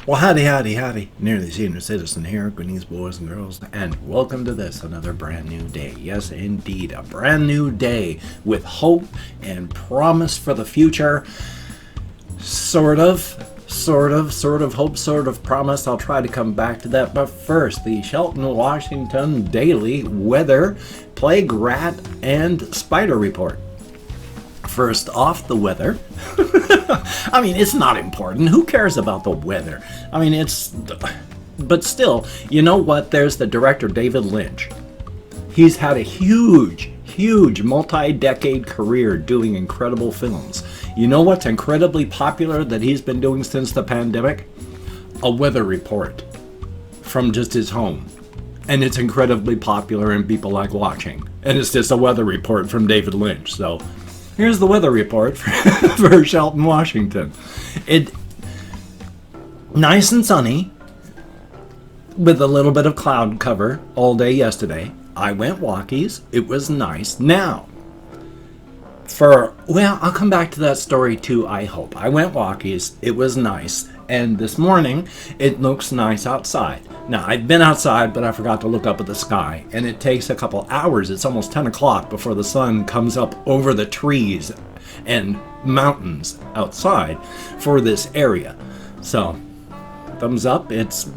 Well, howdy. Nearly Senior Citizen here, Greetings, boys and girls, and welcome to this, another brand new day. Yes, indeed, a brand new day with hope and promise for the future. Sort of hope, sort of promise. I'll try to come back to that. But first, the Shelton, Washington daily weather, plague, rat, and spider report. First off, the weather. I mean, it's not important. Who cares about the weather? I mean, but still, you know what? There's the director, David Lynch. He's had a huge multi-decade career doing incredible films. You know what's incredibly popular that he's been doing since the pandemic? A weather report from just his home. And it's incredibly popular and people like watching. And it's just a weather report from David Lynch. So here's the weather report for Shelton, Washington. Nice and sunny with a little bit of cloud cover all day yesterday. I went walkies. It was nice. Now, I'll come back to that story too, I hope. I went walkies. It was nice. And this morning, it looks nice outside. Now, I've been outside, but I forgot to look up at the sky. And it takes a couple hours. It's almost 10 o'clock before the sun comes up over the trees and mountains outside for this area. So, thumbs up. It's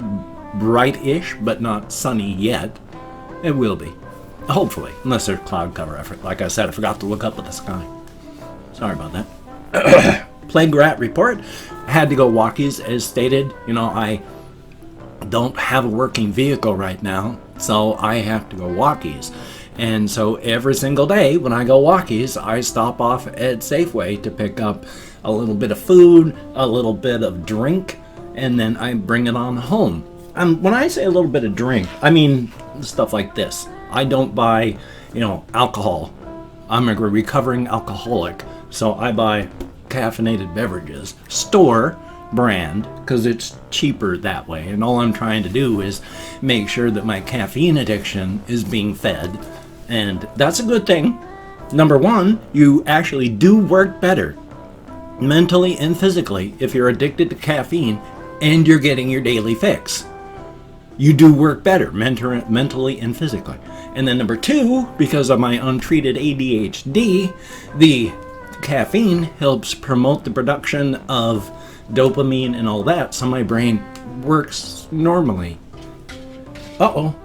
bright-ish, but not sunny yet. It will be. Hopefully. Unless there's cloud cover. Like I said, I forgot to look up at the sky. Sorry about that. Plague rat report. Had to go walkies as stated. You know, I don't have a working vehicle right now, so I have to go walkies. And so every single day when I go walkies, I stop off at Safeway to pick up a little bit of food, a little bit of drink, and then I bring it on home. When I say a little bit of drink, I mean stuff like this. I don't buy, alcohol. I'm a recovering alcoholic, so I buy caffeinated beverages, store brand, because it's cheaper that way. And all I'm trying to do is make sure that my caffeine addiction is being fed. And that's a good thing. Number one, you actually do work better mentally and physically if you're addicted to caffeine and you're getting your daily fix. You do work better mentally and physically. And then number two, because of my untreated ADHD, the caffeine helps promote the production of dopamine and all that, so my brain works normally. Uh-oh.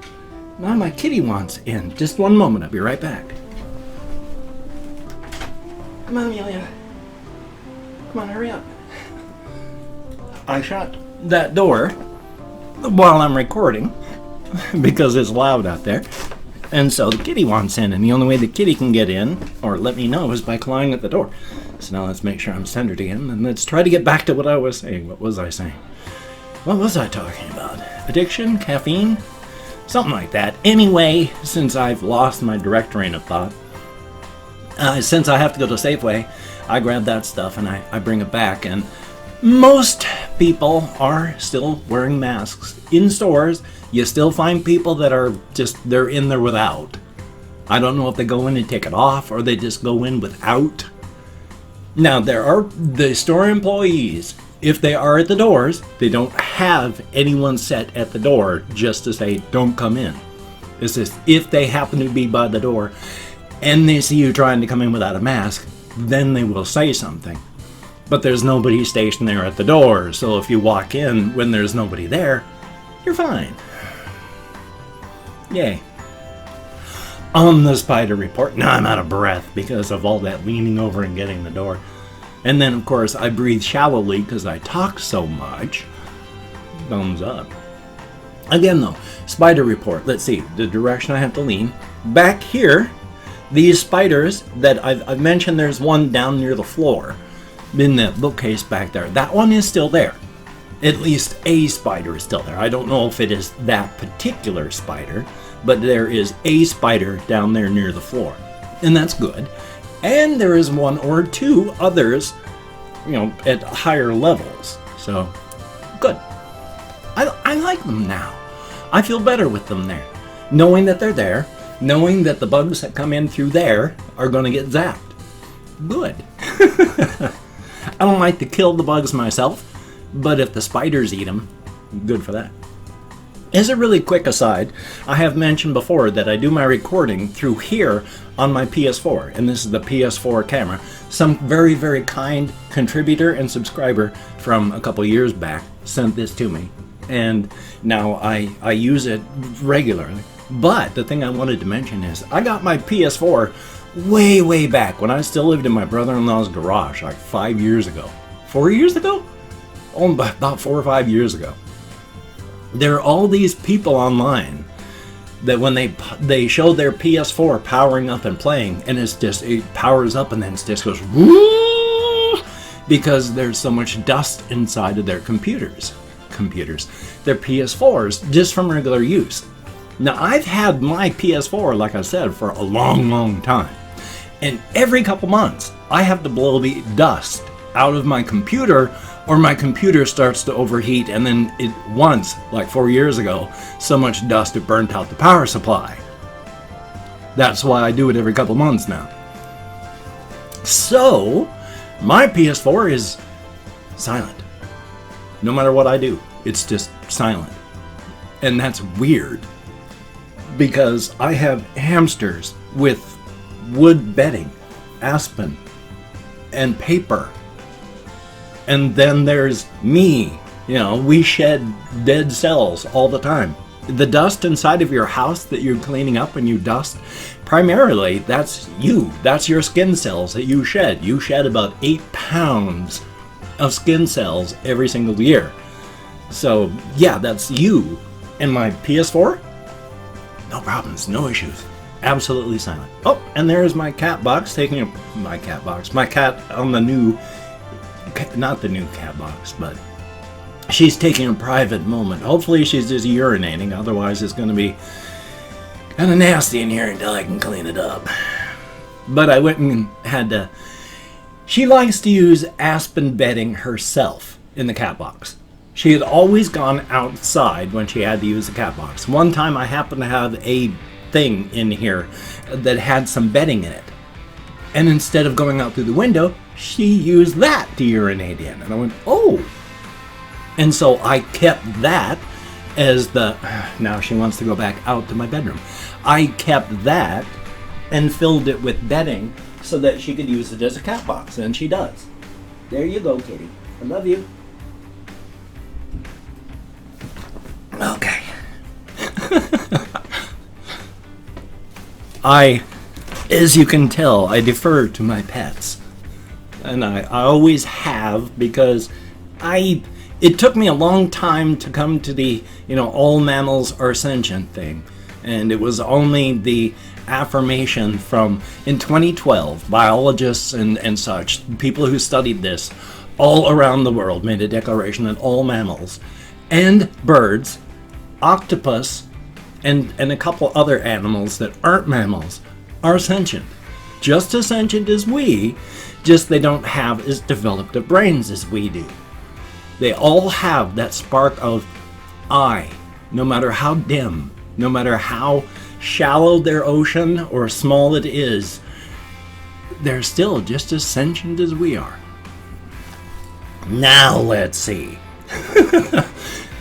Now my kitty wants in. Just one moment, I'll be right back. Come on, Amelia. Come on, hurry up. I shut that door while I'm recording because it's loud out there. And so the kitty wants in, and the only way the kitty can get in, or let me know, is by clawing at the door. So now let's make sure I'm centered again, and let's try to get back to what I was saying. What was I saying? What was I talking about? Addiction? Caffeine? Something like that. Anyway, since I've lost my direct train of thought, since I have to go to Safeway, I grab that stuff and I bring it back, and most people are still wearing masks. In stores, you still find people that are they're in there without. I don't know if they go in and take it off or they just go in without. Now, there are the store employees. If they are at the doors, they don't have anyone set at the door just to say, don't come in. It's just if they happen to be by the door and they see you trying to come in without a mask, then they will say something. But there's nobody stationed there at the door, so if you walk in when there's nobody there, you're fine. Yay. On the spider report, now I'm out of breath because of all that leaning over and getting the door. And then, of course, I breathe shallowly because I talk so much. Thumbs up. Again, though, spider report. Let's see, the direction I have to lean. Back here, these spiders that I've mentioned, there's one down near the floor in that bookcase back there. That one is still there. At least a spider is still there. I don't know if it is that particular spider, but there is a spider down there near the floor. And that's good. And there is one or two others, at higher levels. So, good. I like them now. I feel better with them there. Knowing that they're there, knowing that the bugs that come in through there are going to get zapped. Good. I don't like to kill the bugs myself, but if the spiders eat them, good for that. As a really quick aside, I have mentioned before that I do my recording through here on my PS4, and this is the PS4 camera. Some very, very kind contributor and subscriber from a couple years back sent this to me, and now I use it regularly. But the thing I wanted to mention is I got my PS4 way, way back when I still lived in my brother-in-law's garage, like 5 years ago. 4 years ago? Oh, about 4 or 5 years ago. There are all these people online that when they show their PS4 powering up and playing, and it powers up and then it just goes woo, because there's so much dust inside of their computers, their PS4s, just from regular use. Now, I've had my PS4, like I said, for a long, long time, and every couple months I have to blow the dust out of my computer, or my computer starts to overheat, and then once, like 4 years ago, so much dust it burnt out the power supply. That's why I do it every couple months now. So, my PS4 is silent. No matter what I do, it's just silent. And that's weird, because I have hamsters with wood bedding, aspen, and paper. And then there's me. You know, we shed dead cells all the time. The dust inside of your house that you're cleaning up when you dust, primarily that's you. That's your skin cells that you shed. You shed about 8 pounds of skin cells every single year. So yeah, that's you. And my PS4? No problems, no issues. Absolutely silent. Oh, and there's my cat box my cat on the new, not the new cat box, but she's taking a private moment. Hopefully she's just urinating, otherwise it's going to be kind of nasty in here until I can clean it up. But I went and had to... She likes to use aspen bedding herself in the cat box. She had always gone outside when she had to use the cat box. One time I happened to have a thing in here that had some bedding in it. And instead of going out through the window, she used that to urinate in. And I went, oh! And so I kept that as the... Now she wants to go back out to my bedroom. I kept that and filled it with bedding so that she could use it as a cat box. And she does. There you go, kitty. I love you. Okay. As you can tell, I defer to my pets. And I always have, because it took me a long time to come to the, all mammals are sentient thing. And it was only the affirmation from, in 2012, biologists and such, people who studied this all around the world made a declaration that all mammals and birds, octopus, and a couple other animals that aren't mammals are sentient. Just as sentient as we, just they don't have as developed of brains as we do. They all have that spark of I, no matter how dim, no matter how shallow their ocean or small it is, they're still just as sentient as we are. Now let's see.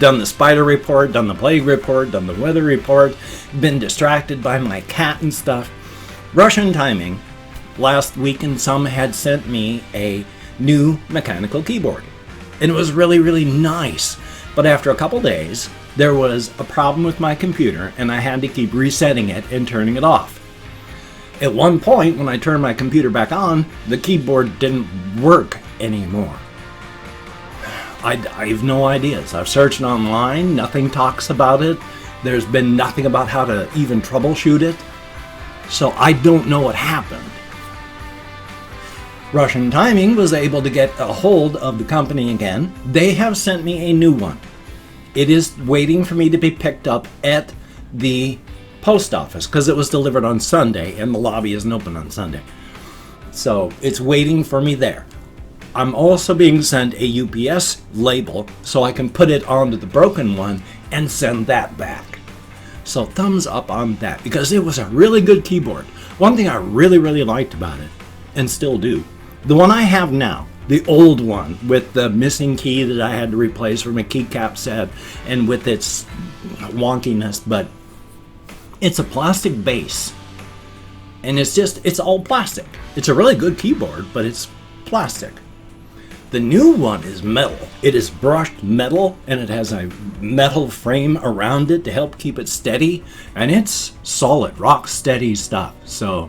Done the spider report, done the plague report, done the weather report, been distracted by my cat and stuff. Russian timing. Last weekend some had sent me a new mechanical keyboard. And it was really, really nice. But after a couple days, there was a problem with my computer and I had to keep resetting it and turning it off. At one point, when I turned my computer back on, the keyboard didn't work anymore. I have no ideas. I've searched online, nothing talks about it. There's been nothing about how to even troubleshoot it. So I don't know what happened. Russian Timing was able to get a hold of the company again. They have sent me a new one. It is waiting for me to be picked up at the post office because it was delivered on Sunday and the lobby isn't open on Sunday. So it's waiting for me there. I'm also being sent a UPS label so I can put it onto the broken one and send that back. So thumbs up on that because it was a really good keyboard. One thing I really, really liked about it, and still do, the one I have now, The old one with the missing key that I had to replace from a keycap set and with its wonkiness, but it's a plastic base. And it's all plastic. It's a really good keyboard, but it's plastic. The new one is metal. It is brushed metal, and it has a metal frame around it to help keep it steady, and it's solid, rock steady stuff. So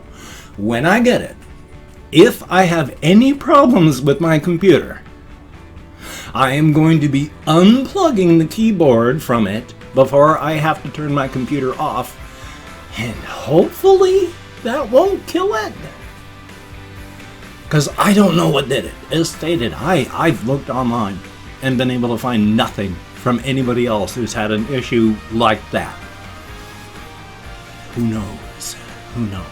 when I get it, if I have any problems with my computer, I am going to be unplugging the keyboard from it before I have to turn my computer off, and hopefully that won't kill it. Because I don't know what did it. As stated, I've looked online and been able to find nothing from anybody else who's had an issue like that. Who knows? Who knows?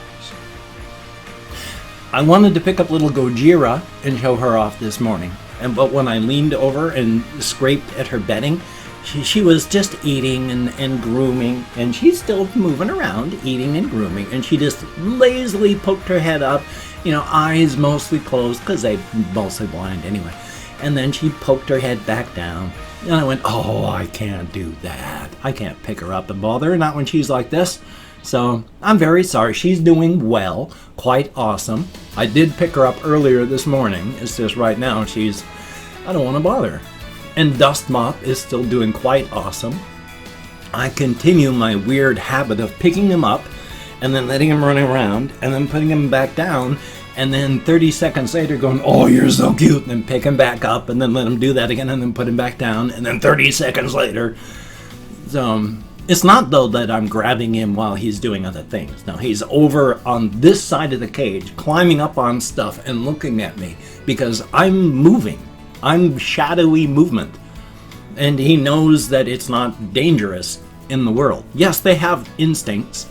I wanted to pick up little Gojira and show her off this morning. But when I leaned over and scraped at her bedding, she was just eating and grooming, and she's still moving around, eating and grooming, and she just lazily poked her head up, eyes mostly closed because they're mostly blind anyway. And then she poked her head back down, and I went, oh, I can't do that. I can't pick her up and bother her, not when she's like this. So I'm very sorry. She's doing well, quite awesome. I did pick her up earlier this morning. It's just right now I don't want to bother her. And Dust Mop is still doing quite awesome. I continue my weird habit of picking him up and then letting him run around and then putting him back down and then 30 seconds later going, oh, you're so cute, and then pick him back up and then let him do that again and then put him back down and then 30 seconds later. So it's not, though, that I'm grabbing him while he's doing other things. No, he's over on this side of the cage, climbing up on stuff and looking at me because I'm moving. I'm shadowy movement. And he knows that it's not dangerous in the world. Yes, they have instincts,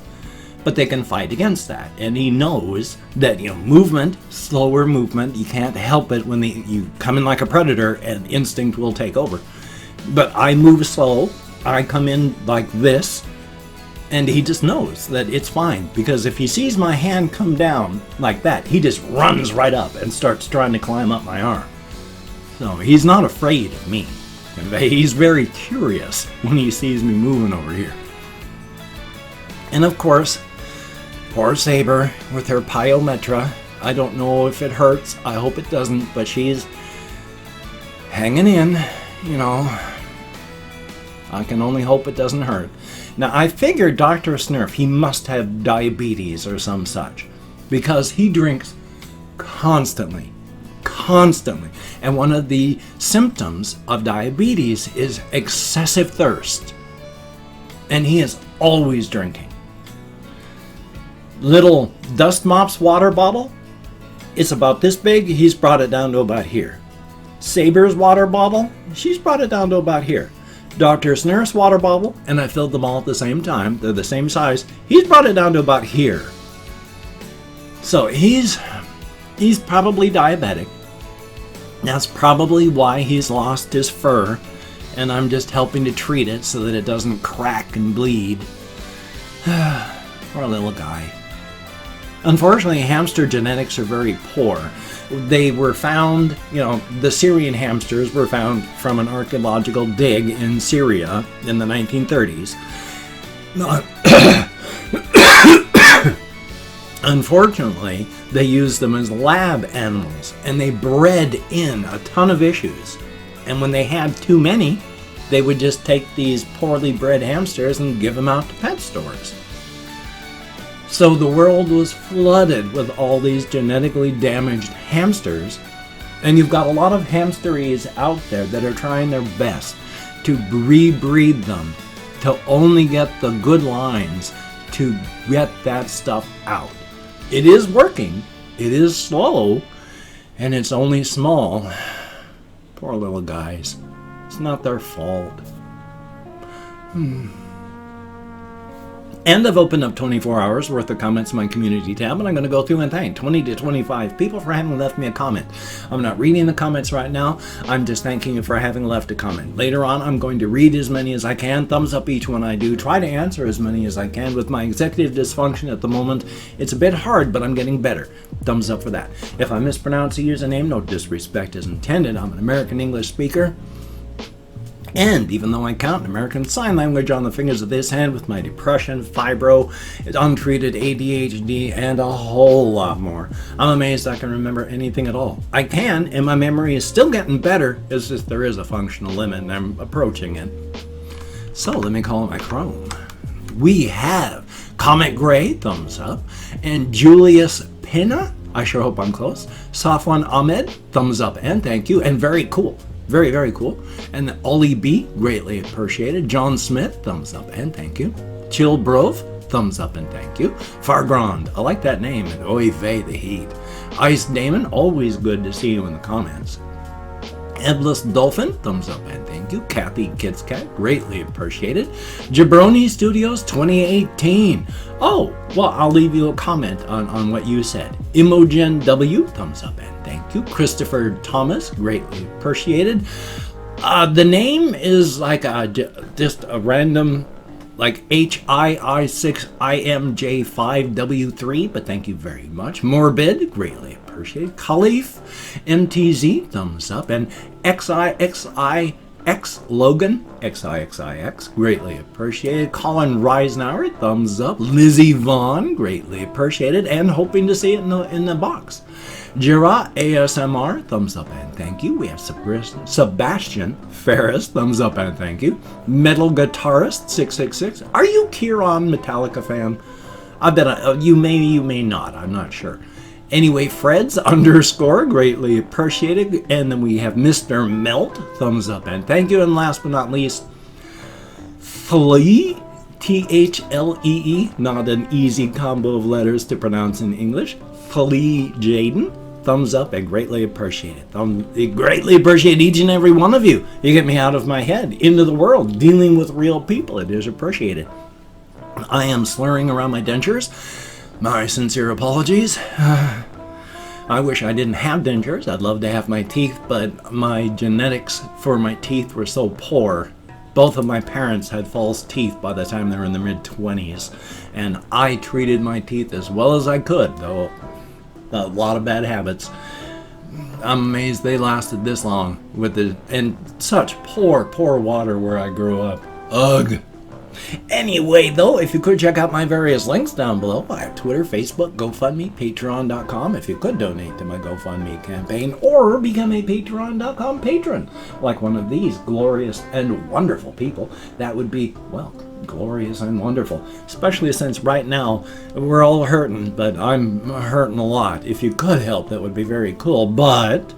but they can fight against that. And he knows that, movement, slower movement, you can't help it when you come in like a predator and instinct will take over. But I move slow. I come in like this, and he just knows that it's fine. Because if he sees my hand come down like that, he just runs right up and starts trying to climb up my arm. So he's not afraid of me. He's very curious when he sees me moving over here. And of course, poor Saber with her pyometra. I don't know if it hurts. I hope it doesn't, but she's hanging in, I can only hope it doesn't hurt. Now, I figured Dr. Snurf, he must have diabetes or some such, because he drinks constantly. And one of the symptoms of diabetes is excessive thirst. And he is always drinking. Little Dust Mop's water bottle, it's about this big. He's brought it down to about here. Saber's water bottle, she's brought it down to about here. Dr. Snurf's water bottle, and I filled them all at the same time. They're the same size. He's brought it down to about here. So he's probably diabetic. That's probably why he's lost his fur, and I'm just helping to treat it so that it doesn't crack and bleed. Poor little guy. Unfortunately, hamster genetics are very poor. They were found, the Syrian hamsters were found from an archaeological dig in Syria in the 1930s. Unfortunately, they used them as lab animals, and they bred in a ton of issues. And when they had too many, they would just take these poorly bred hamsters and give them out to pet stores. So the world was flooded with all these genetically damaged hamsters, and you've got a lot of hamsteries out there that are trying their best to rebreed them, to only get the good lines, to get that stuff out. It is working, it is slow, and it's only small. Poor little guys. It's not their fault. And I've opened up 24 hours worth of comments in my community tab, and I'm going to go through and thank 20 to 25 people for having left me a comment. I'm not reading the comments right now. I'm just thanking you for having left a comment. Later on, I'm going to read as many as I can. Thumbs up each one I do. Try to answer as many as I can. With my executive dysfunction at the moment, it's a bit hard, but I'm getting better. Thumbs up for that. If I mispronounce a username, no disrespect is intended. I'm an American English speaker. And even though I count American Sign Language on the fingers of this hand with my depression, fibro, untreated ADHD, and a whole lot more, I'm amazed I can remember anything at all. I can, and my memory is still getting better. It's just there is a functional limit, and I'm approaching it. So let me call it my Chrome. We have Comet Gray, thumbs up, and Julius Pina, I sure hope I'm close, Safwan Ahmed, thumbs up and thank you, and very cool. Very, very cool. And Ollie B, greatly appreciated. John Smith, thumbs up and thank you. Chill Brove, thumbs up and thank you. Fargrand, I like that name. And oy vey, the heat. Ice Damon, always good to see you in the comments. Endless Dolphin, thumbs up and thank you. Kathy Kidscat, greatly appreciated. Jabroni Studios 2018. Oh, well, I'll leave you a comment on what you said. Imogen W, thumbs up and thank you. Christopher Thomas, greatly appreciated. The name is like just a random, like HII6IMJ5W3, but thank you very much. Morbid, greatly appreciated. Khalif MTZ, thumbs up. And XIXIX Logan, XIXIX, greatly appreciated. Colin Reisenauer, thumbs up. Lizzie Vaughn, greatly appreciated. And hoping to see it in the box. Jira ASMR, thumbs up and thank you. We have Sebastian Ferris, thumbs up and thank you. Metal Guitarist 666. Are you Kieran Metallica fan? I bet you may not. I'm not sure. Anyway, Freds _, greatly appreciated. And then we have Mr. Melt, thumbs up and thank you. And last but not least, Thlee, THLEE, not an easy combo of letters to pronounce in English. Thlee Jaden, thumbs up and greatly appreciated. Greatly appreciate each and every one of you. You get me out of my head, into the world, dealing with real people. It is appreciated. I am slurring around my dentures. My sincere apologies. I wish I didn't have dentures. I'd love to have my teeth, but my genetics for my teeth were so poor. Both of my parents had false teeth by the time they were in their mid-20s, and I treated my teeth as well as I could, though a lot of bad habits. I'm amazed they lasted this long and such poor water where I grew up. Ugh. Anyway, though, if you could check out my various links down below. I have Twitter, Facebook, GoFundMe, Patreon.com. If you could donate to my GoFundMe campaign or become a Patreon.com patron, like one of these glorious and wonderful people, that would be, well, glorious and wonderful. Especially since right now we're all hurting, but I'm hurting a lot. If you could help, that would be very cool. But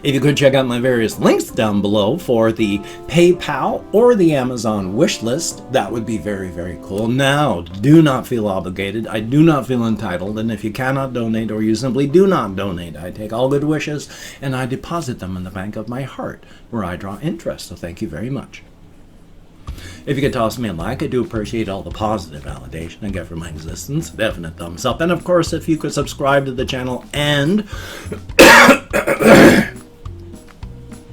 if you could check out my various links down below for the PayPal or the Amazon wish list, that would be very, very cool. Now, do not feel obligated. I do not feel entitled. And if you cannot donate or you simply do not donate, I take all good wishes and I deposit them in the bank of my heart where I draw interest. So thank you very much. If you could toss me a like, I do appreciate all the positive validation I get from my existence. Definite thumbs up. And of course, if you could subscribe to the channel and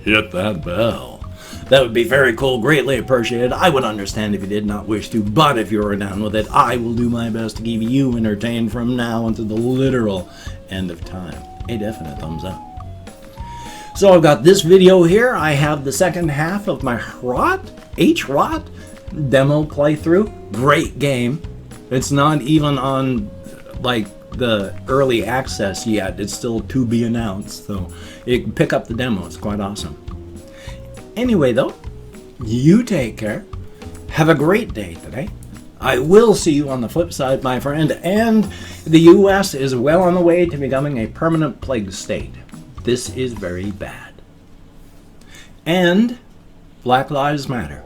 hit that bell, that would be very cool, greatly appreciated. I would understand if you did not wish to, but if you are down with it, I will do my best to keep you entertained from now until the literal end of time. A definite thumbs up. So I've got this video here. I have the second half of my H-Rot demo playthrough. Great game. It's not even on like the early access yet. It's still to be announced, so you can pick up the demo. It's quite awesome. Anyway, though, you take care. Have a great day today. I will see you on the flip side, my friend. And the U.S. is well on the way to becoming a permanent plague state. This is very bad. And Black Lives Matter.